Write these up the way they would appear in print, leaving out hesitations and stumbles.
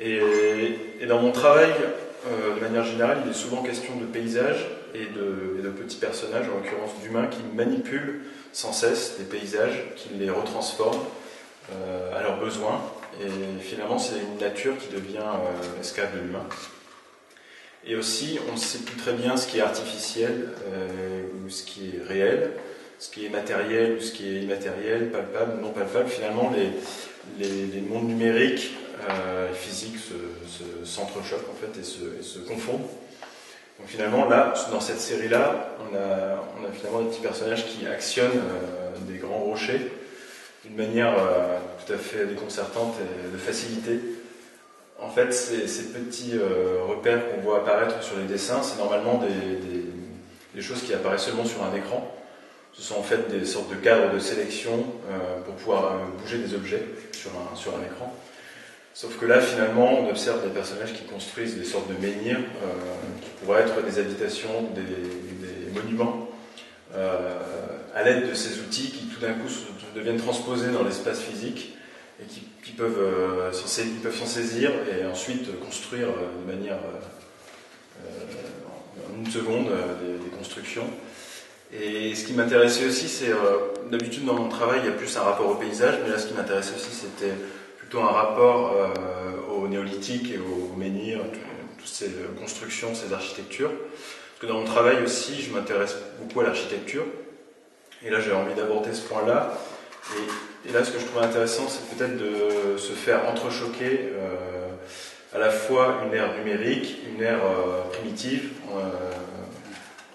Et dans mon travail, de manière générale, il est souvent question de paysages et de petits personnages, en l'occurrence d'humains, qui manipulent sans cesse des paysages, qui les retransforment à leurs besoins. Et finalement, c'est une nature qui devient esclave de l'humain. Et aussi, on ne sait plus très bien ce qui est artificiel ou ce qui est réel, ce qui est matériel ou ce qui est immatériel, palpable, non palpable. Finalement, les mondes numériques et physiques s'entrechoquent en fait et se confondent. Donc finalement, là, dans cette série-là, on a finalement des petits personnages qui actionnent des grands rochers d'une manière tout à fait déconcertante et de facilité. En fait, ces petits repères qu'on voit apparaître sur les dessins, c'est normalement des choses qui apparaissent seulement sur un écran. Ce sont en fait des sortes de cadres de sélection pour pouvoir bouger des objets sur un écran. Sauf que là, finalement, on observe des personnages qui construisent des sortes de menhirs qui pourraient être des habitations, des monuments, à l'aide de ces outils qui tout d'un coup deviennent transposés dans l'espace physique et qui peuvent s'en saisir et ensuite construire de manière en une seconde des constructions. Et ce qui m'intéressait aussi, c'est d'habitude dans mon travail il y a plus un rapport au paysage, mais là ce qui m'intéressait aussi c'était plutôt un rapport au néolithique et aux menhirs, toutes ces constructions, ces architectures. Parce que dans mon travail aussi, je m'intéresse beaucoup à l'architecture. Et là, j'ai envie d'aborder ce point-là. Et là, ce que je trouve intéressant, c'est peut-être de se faire entrechoquer à la fois une ère numérique, une ère primitive.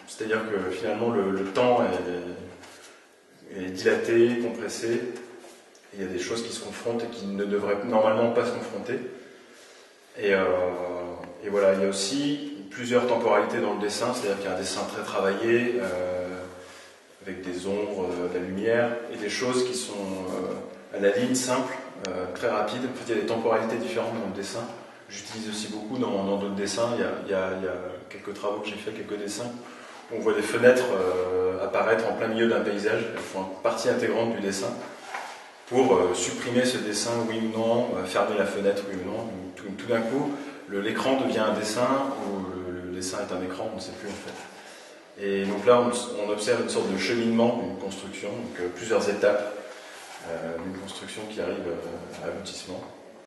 C'est-à-dire que finalement, le temps est dilaté, compressé. Il y a des choses qui se confrontent et qui ne devraient normalement pas se confronter. Et voilà, il y a aussi plusieurs temporalités dans le dessin, c'est-à-dire qu'il y a un dessin très travaillé, avec des ombres, de la lumière, et des choses qui sont à la ligne simple, très rapide. En fait, il y a des temporalités différentes dans le dessin. J'utilise aussi beaucoup dans d'autres dessins. Il y a quelques travaux que j'ai fait, quelques dessins. On voit des fenêtres apparaître en plein milieu d'un paysage. Elles font partie intégrante du dessin pour supprimer ce dessin, oui ou non, fermer la fenêtre, oui ou non. Tout d'un coup, l'écran devient un dessin ou le dessin est un écran, on ne sait plus en fait. Et donc là, on observe une sorte de cheminement d'une construction, donc plusieurs étapes d'une construction qui arrive à l'aboutissement.